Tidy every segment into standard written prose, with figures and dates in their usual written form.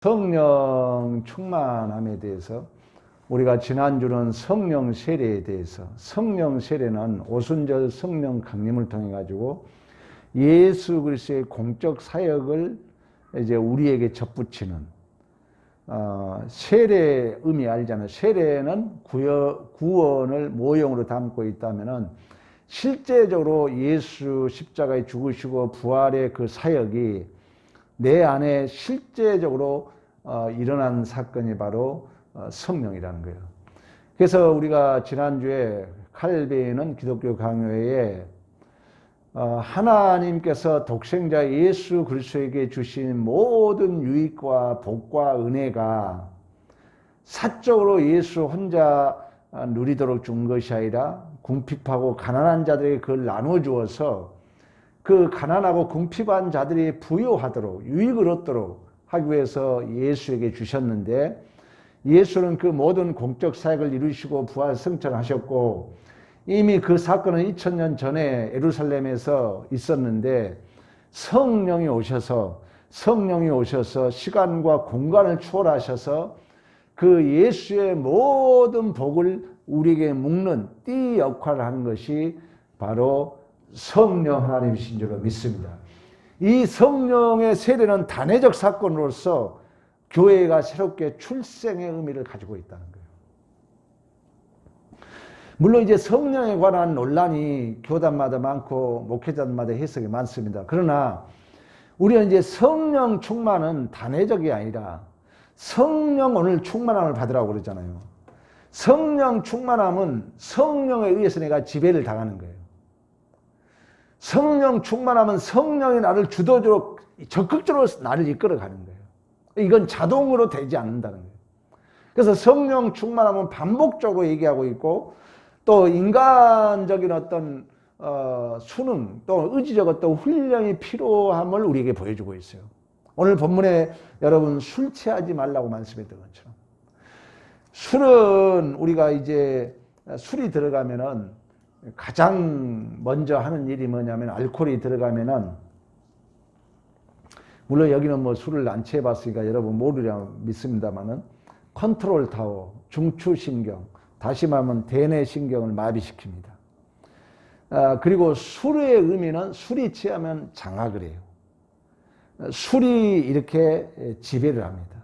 성령 충만함에 대해서 우리가 지난주는 성령 세례에 대해서, 성령 세례는 오순절 성령 강림을 통해 가지고 예수 그리스도의 공적 사역을 이제 우리에게 접붙이는 세례 의미 알잖아요. 세례는 구원을 모형으로 담고 있다면은 실제적으로 예수 십자가에 죽으시고 부활의 그 사역이 내 안에 실제적으로 일어난 사건이 바로 성령이라는 거예요. 그래서 우리가 지난주에 칼빈은 기독교 강요회에 하나님께서 독생자 예수 그리스도에게 주신 모든 유익과 복과 은혜가 사적으로 예수 혼자 누리도록 준 것이 아니라 궁핍하고 가난한 자들에게 그걸 나눠 주어서 그 가난하고 궁핍한 자들이 부유하도록 유익을 얻도록 하기 위해서 예수에게 주셨는데, 예수는 그 모든 공적 사역을 이루시고 부활 승천하셨고 이미 그 사건은 2000년 전에 예루살렘에서 있었는데 성령이 오셔서 시간과 공간을 초월하셔서 그 예수의 모든 복을 우리에게 묶는 띠 역할을 하는 것이 바로 성령 하나님이신 줄로 믿습니다. 이 성령의 세례는 단회적 사건으로서 교회가 새롭게 출생의 의미를 가지고 있다는 거예요. 물론 이제 성령에 관한 논란이 교단마다 많고 목회자들마다 해석이 많습니다. 그러나 우리는 이제 성령 충만은 단회적이 아니라 성령 오늘 충만함을 받으라고 그러잖아요. 성령 충만함은 성령에 의해서 내가 지배를 당하는 거예요. 성령 충만하면 성령이 나를 주도적으로 적극적으로 나를 이끌어가는 거예요. 이건 자동으로 되지 않는다는 거예요. 그래서 성령 충만하면 반복적으로 얘기하고 있고 또 인간적인 어떤 수능 또 의지적 어떤 훈련이 필요함을 우리에게 보여주고 있어요. 오늘 본문에 여러분 술 취하지 말라고 말씀했던 것처럼 술은 우리가 이제 술이 들어가면은 가장 먼저 하는 일이 뭐냐면 알코올이 들어가면은 물론 여기는 뭐 술을 안 취해봤으니까 여러분 모르리라 믿습니다만은 컨트롤 타워, 중추신경, 다시 말하면 대뇌신경을 마비시킵니다. 그리고 술의 의미는 술이 취하면 장악을 해요. 술이 이렇게 지배를 합니다.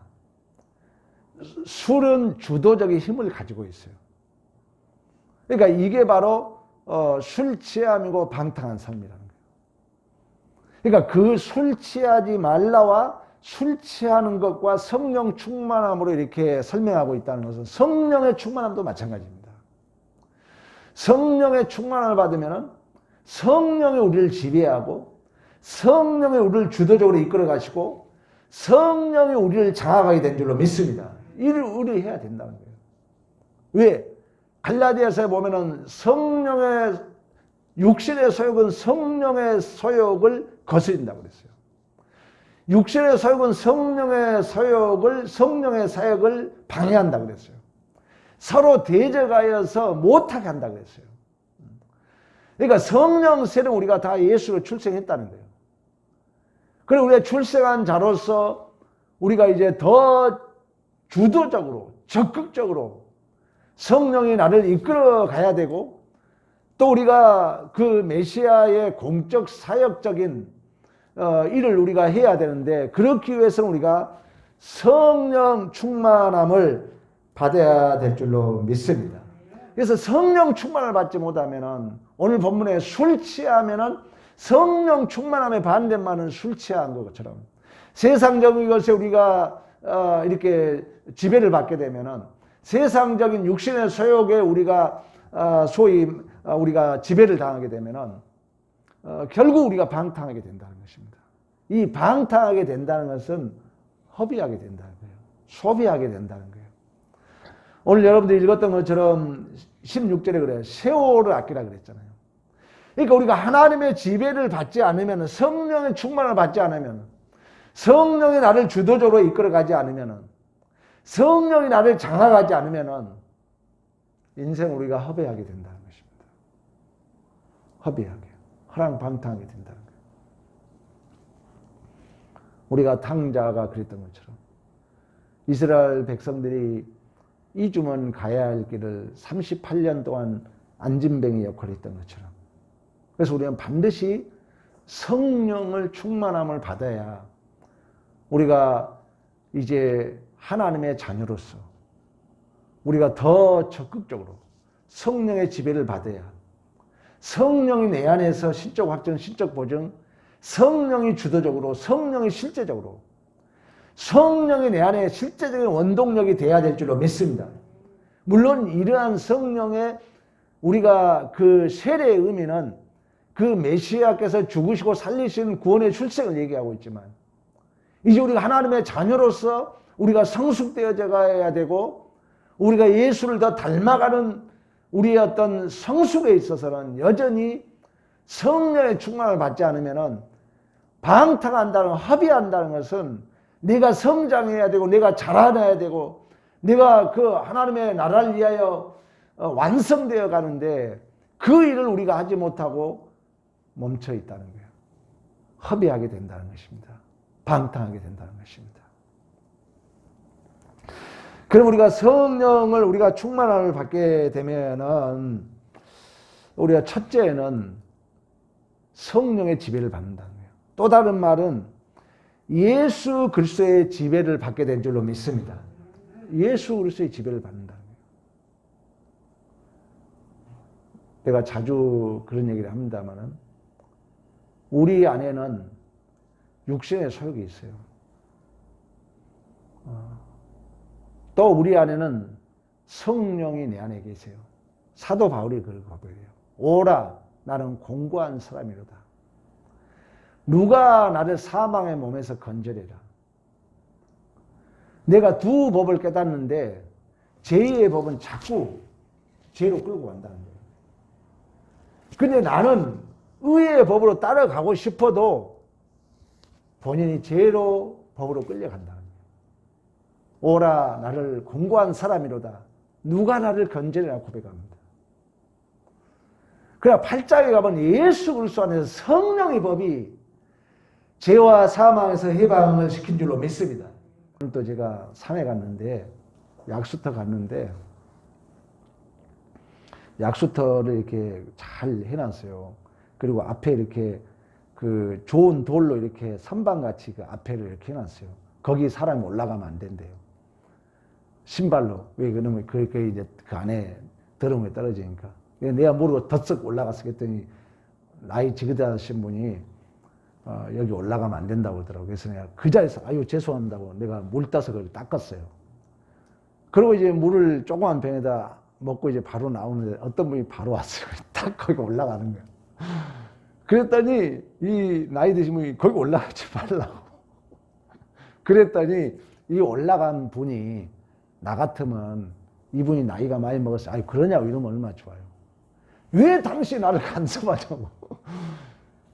술은 주도적인 힘을 가지고 있어요. 그러니까 이게 바로 술 취함이고 방탕한 삶이라는 거예요. 그러니까 그 술 취하지 말라와 술 취하는 것과 성령 충만함으로 이렇게 설명하고 있다는 것은 성령의 충만함도 마찬가지입니다. 성령의 충만함을 받으면 성령이 우리를 지배하고 성령이 우리를 주도적으로 이끌어 가시고 성령이 우리를 장악하게 된 줄로 믿습니다. 이를 의뢰해야 된다는 거예요. 왜? 갈라디아서에 보면은 성령의 육신의 소욕은 성령의 소욕을 거스린다고 그랬어요. 육신의 소욕은 성령의 소욕을, 성령의 사역을 방해한다고 그랬어요. 서로 대적하여서 못하게 한다고 그랬어요. 그러니까 성령 세례는 우리가 다 예수로 출생했다는 거예요. 그리고 우리가 출생한 자로서 우리가 이제 더 주도적으로, 적극적으로 성령이 나를 이끌어 가야 되고 또 우리가 그 메시아의 공적 사역적인 일을 우리가 해야 되는데 그렇기 위해서는 우리가 성령 충만함을 받아야 될 줄로 믿습니다. 그래서 성령 충만을 받지 못하면은 오늘 본문에 술 취하면은 성령 충만함의 반대만은 술 취한 것처럼 세상적인 것에 우리가 이렇게 지배를 받게 되면은 세상적인 육신의 소욕에 우리가 소위 우리가 지배를 당하게 되면은 결국 우리가 방탕하게 된다는 것입니다. 이 방탕하게 된다는 것은 허비하게 된다는 거예요. 소비하게 된다는 거예요. 오늘 여러분들이 읽었던 것처럼 16절에 그래요. 세월을 아끼라 그랬잖아요. 그러니까 우리가 하나님의 지배를 받지 않으면, 성령의 충만을 받지 않으면, 성령이 나를 주도적으로 이끌어가지 않으면, 성령이 나를 장악하지 않으면 인생 우리가 허비하게 된다는 것입니다. 허비하게, 허랑방탕하게 된다는 거예요. 우리가 탕자가 그랬던 것처럼 이스라엘 백성들이 이주먼 가야 할 길을 38년 동안 안진뱅이 역할을 했던 것처럼, 그래서 우리는 반드시 성령을 충만함을 받아야 우리가 이제 하나님의 자녀로서 우리가 더 적극적으로 성령의 지배를 받아야, 성령이 내 안에서 신적 확증, 신적 보증, 성령이 주도적으로, 성령이 실제적으로, 성령이 내 안에 실제적인 원동력이 돼야 될 줄로 믿습니다. 물론 이러한 성령의 우리가 그 세례의 의미는 그 메시아께서 죽으시고 살리신 구원의 출생을 얘기하고 있지만, 이제 우리가 하나님의 자녀로서 우리가 성숙되어져 가야 되고, 우리가 예수를 더 닮아가는 우리의 어떤 성숙에 있어서는 여전히 성령의 충만을 받지 않으면 방탕한다는, 허비한다는 것은 내가 성장해야 되고, 내가 자라나야 되고, 내가 그 하나님의 나라를 위하여 완성되어 가는데 그 일을 우리가 하지 못하고 멈춰 있다는 거예요. 허비하게 된다는 것입니다. 방탕하게 된다는 것입니다. 그럼 우리가 성령을 우리가 충만함을 받게 되면은 우리가 첫째는 성령의 지배를 받는다는 거예요. 또 다른 말은 예수 그리스도의 지배를 받게 된 줄로 믿습니다. 예수 그리스도의 지배를 받는다는 거예요. 내가 자주 그런 얘기를 합니다만은 우리 안에는 육신의 소욕이 있어요. 또 우리 안에는 성령이 내 안에 계세요. 사도 바울이 그걸 고백해요. 오라 나는 공고한 사람이로다. 누가 나를 사망의 몸에서 건져내라. 내가 두 법을 깨닫는데 제2의 법은 자꾸 죄로 끌고 간다는 거예요. 근데 나는 의의 법으로 따라가고 싶어도 본인이 죄로 법으로 끌려간다는 거예요. 오라 나를 공고한 사람이로다. 누가 나를 건져내라 고백합니다. 그러나 8장에 가면 예수 그리스도 안에서 성령의 법이 죄와 사망에서 해방을 시킨 줄로 믿습니다. 또 제가 산에 갔는데, 약수터 갔는데 약수터를 이렇게 잘 해놨어요. 그리고 앞에 이렇게 그 좋은 돌로 이렇게 선반같이 그 앞에를 이렇게 해놨어요. 거기 사람이 올라가면 안 된대요. 신발로. 왜 그러면 그게 이제 그 안에 더러운 게 떨어지니까. 내가 모르고 덧석 올라갔어. 그랬더니 나이 지긋하신 분이 여기 올라가면 안 된다고 그러더라고요. 그래서 내가 그 자리에서 아유 죄송합니다고 내가 물 따서 그걸 닦았어요. 그리고 이제 물을 조그만 병에다 먹고 이제 바로 나오는데 어떤 분이 바로 왔어요. 딱 거기 올라가는 거예요. 그랬더니 이 나이 드신 분이 거기 올라가지 말라고. 그랬더니 이 올라간 분이 나 같으면 이분이 나이가 많이 먹었어요. 아니 그러냐고 이러면 얼마나 좋아요. 왜 당신이 나를 간섭하냐고.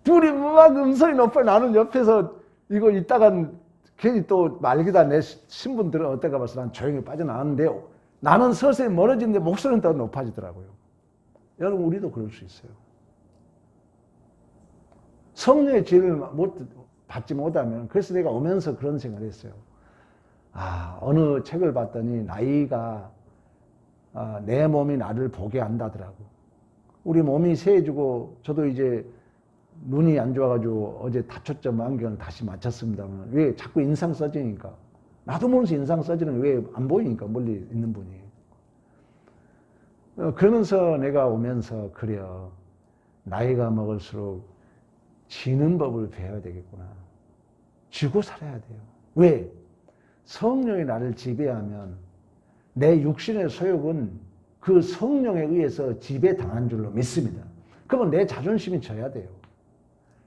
둘이 막 음성이 높아. 나는 옆에서 이거 있다간 괜히 또 말기다 내 신분들은 어떨까 봐서 난 조용히 빠져나왔는데 나는 서서히 멀어지는데 목소리는 더 높아지더라고요. 여러분 우리도 그럴 수 있어요. 성령의 지혜를 받지 못하면. 그래서 내가 오면서 그런 생각을 했어요. 어느 책을 봤더니 나이가 내 몸이 나를 보게 한다더라고. 우리 몸이 세해지고 저도 이제 눈이 안 좋아가지고 어제 다초점 안경을 다시 맞췄습니다만 왜 자꾸 인상 써지니까. 나도 모르면서 인상 써지는 왜 안 보이니까 멀리 있는 분이. 그러면서 내가 오면서 그래요. 나이가 먹을수록 지는 법을 배워야 되겠구나. 지고 살아야 돼요. 왜? 성령이 나를 지배하면 내 육신의 소욕은 그 성령에 의해서 지배당한 줄로 믿습니다. 그러면 내 자존심이 져야 돼요.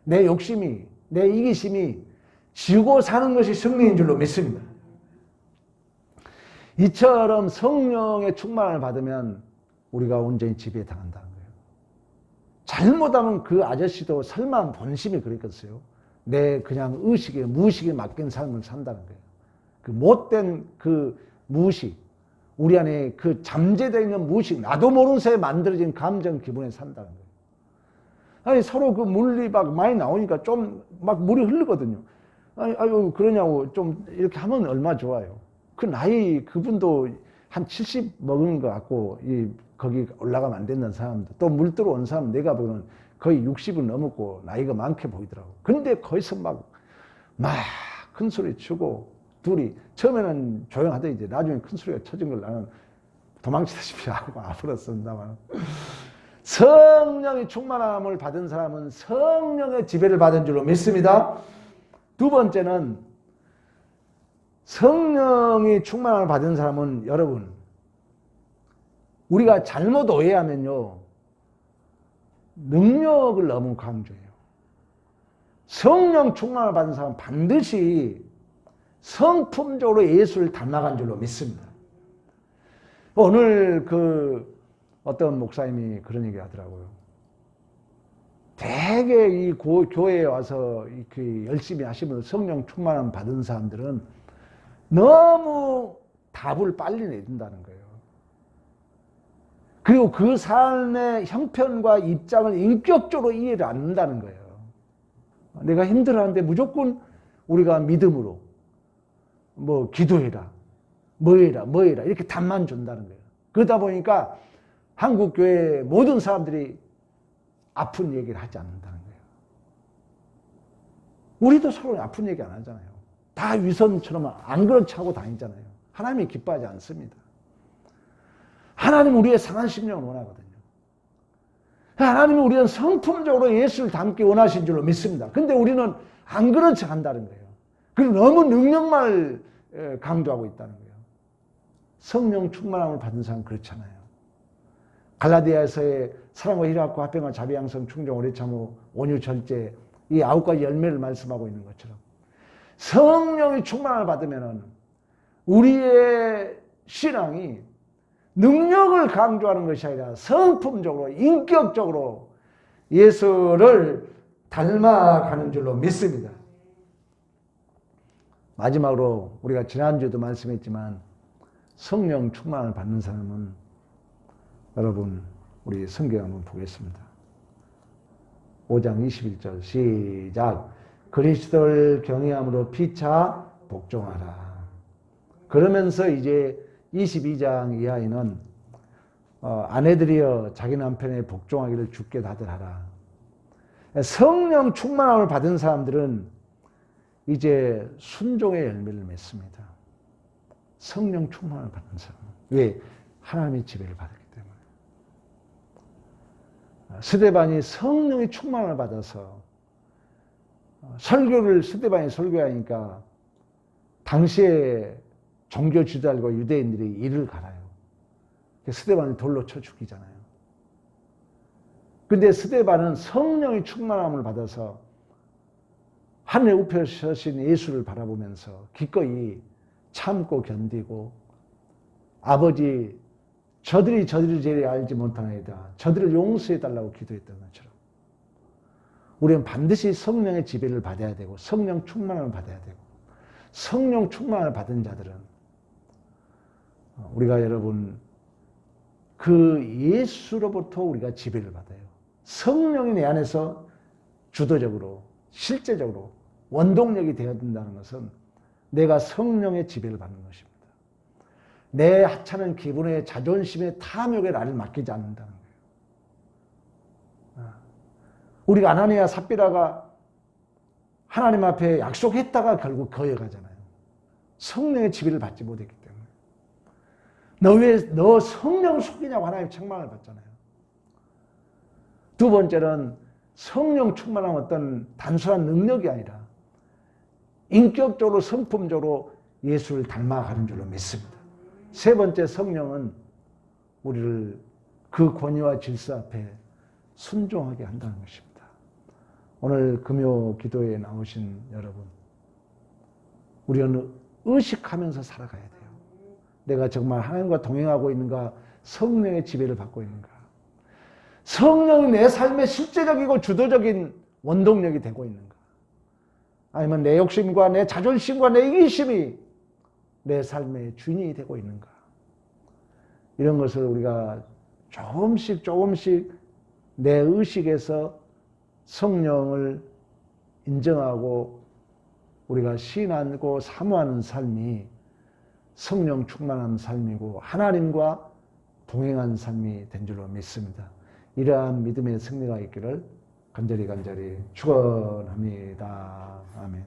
내 욕심이, 내 이기심이 지고 사는 것이 승리인 줄로 믿습니다. 이처럼 성령의 충만을 받으면 우리가 온전히 지배당한다는 거예요. 잘못하면 그 아저씨도 설마 본심이 그랬겠어요? 내 그냥 의식에, 무의식에 맡긴 삶을 산다는 거예요. 그 못된 그 무의식, 우리 안에 그 잠재되어 있는 무의식, 나도 모르는 새에 만들어진 감정 기분에 산다는 거예요. 아니, 서로 그 물이 막 많이 나오니까 좀 막 물이 흐르거든요. 아유, 그러냐고 좀 이렇게 하면 얼마나 좋아요. 그 나이 그분도 한 70 먹은 것 같고 거기 올라가면 안 된다는 사람도 또 물 들어온 사람 내가 보면 거의 60은 넘었고 나이가 많게 보이더라고. 근데 거기서 막 큰 소리 치고 둘이 처음에는 조용하더니 이제 나중에 큰 소리가 쳐진 걸 나는 도망치다시피 하고 앞으로 쓴다만 성령이 충만함을 받은 사람은 성령의 지배를 받은 줄로 믿습니다. 두 번째는 성령이 충만함을 받은 사람은 여러분 우리가 잘못 오해하면요 능력을 너무 강조해요. 성령 충만을 받은 사람은 반드시 성품적으로 예수를 닮아간 줄로 믿습니다. 오늘 어떤 목사님이 그런 얘기 하더라고요. 되게 이 교회에 와서 이렇게 열심히 하시면서 성령 충만함 받은 사람들은 너무 답을 빨리 내준다는 거예요. 그리고 그 삶의 형편과 입장을 인격적으로 이해를 안 한다는 거예요. 내가 힘들어하는데 무조건 우리가 믿음으로 뭐 기도해라, 뭐해라 이렇게 답만 준다는 거예요. 그러다 보니까 한국 교회 모든 사람들이 아픈 얘기를 하지 않는다는 거예요. 우리도 서로 아픈 얘기 안 하잖아요. 다 위선처럼 안 그런 척 하고 다니잖아요. 하나님이 기뻐하지 않습니다. 하나님은 우리의 상한 심령을 원하거든요. 하나님은 우리는 성품적으로 예수를 닮기 원하신 줄로 믿습니다. 근데 우리는 안 그런 척 한다는 거예요. 그리고 너무 능력만 강조하고 있다는 거예요. 성령 충만함을 받은 사람은 그렇잖아요. 갈라디아서의 사랑과 희락과 화평과 자비 양성 충정 오래 참고 온유 절제 이 9가지 열매를 말씀하고 있는 것처럼 성령이 충만함을 받으면 우리의 신앙이 능력을 강조하는 것이 아니라 성품적으로 인격적으로 예수를 닮아가는 줄로 믿습니다. 마지막으로 우리가 지난주에도 말씀했지만 성령 충만을 받는 사람은 여러분 우리 성경 한번 보겠습니다. 5장 21절 시작. 그리스도를 경외함으로 피차 복종하라. 그러면서 이제 22장 이하에는 아내들이여 자기 남편에 복종하기를 주께 다들하라. 성령 충만함을 받은 사람들은 이제 순종의 열매를 맺습니다. 성령 충만을 받는 사람. 왜? 하나님의 지배를 받았기 때문에. 스데반이 성령의 충만을 받아서 설교를 스데반이 설교하니까 당시에 종교 지도자들과 유대인들이 이를 갈아요. 스데반을 돌로 쳐 죽이잖아요. 근데 스데반은 성령의 충만함을 받아서 하늘에 우편서신 예수를 바라보면서 기꺼이 참고 견디고 아버지 저들이 죄를 알지 못하나이다. 저들을 용서해달라고 기도했던 것처럼 우리는 반드시 성령의 지배를 받아야 되고 성령 충만함을 받아야 되고 성령 충만을 받은 자들은 우리가 여러분 그 예수로부터 우리가 지배를 받아요. 성령이 내 안에서 주도적으로 실제적으로 원동력이 되어야 된다는 것은 내가 성령의 지배를 받는 것입니다. 내 하찮은 기분에 자존심에 탐욕에 나를 맡기지 않는다는 거예요. 우리가 아나니아 삽비라가 하나님 앞에 약속했다가 결국 거역하잖아요. 성령의 지배를 받지 못했기 때문에. 너 왜 너 성령을 속이냐고 하나님 책망을 받잖아요. 두 번째는 성령 충만한 어떤 단순한 능력이 아니라 인격적으로 성품적으로 예수를 닮아가는 줄로 믿습니다. 세 번째 성령은 우리를 그 권위와 질서 앞에 순종하게 한다는 것입니다. 오늘 금요 기도에 나오신 여러분, 우리는 의식하면서 살아가야 돼요. 내가 정말 하나님과 동행하고 있는가, 성령의 지배를 받고 있는가. 성령이 내 삶의 실제적이고 주도적인 원동력이 되고 있는가. 아니면 내 욕심과 내 자존심과 내 이기심이 내 삶의 주인이 되고 있는가. 이런 것을 우리가 조금씩 내 의식에서 성령을 인정하고 우리가 신하고 사모하는 삶이 성령 충만한 삶이고 하나님과 동행한 삶이 된 줄로 믿습니다. 이러한 믿음의 승리가 있기를 간절히 축원합니다. 아멘.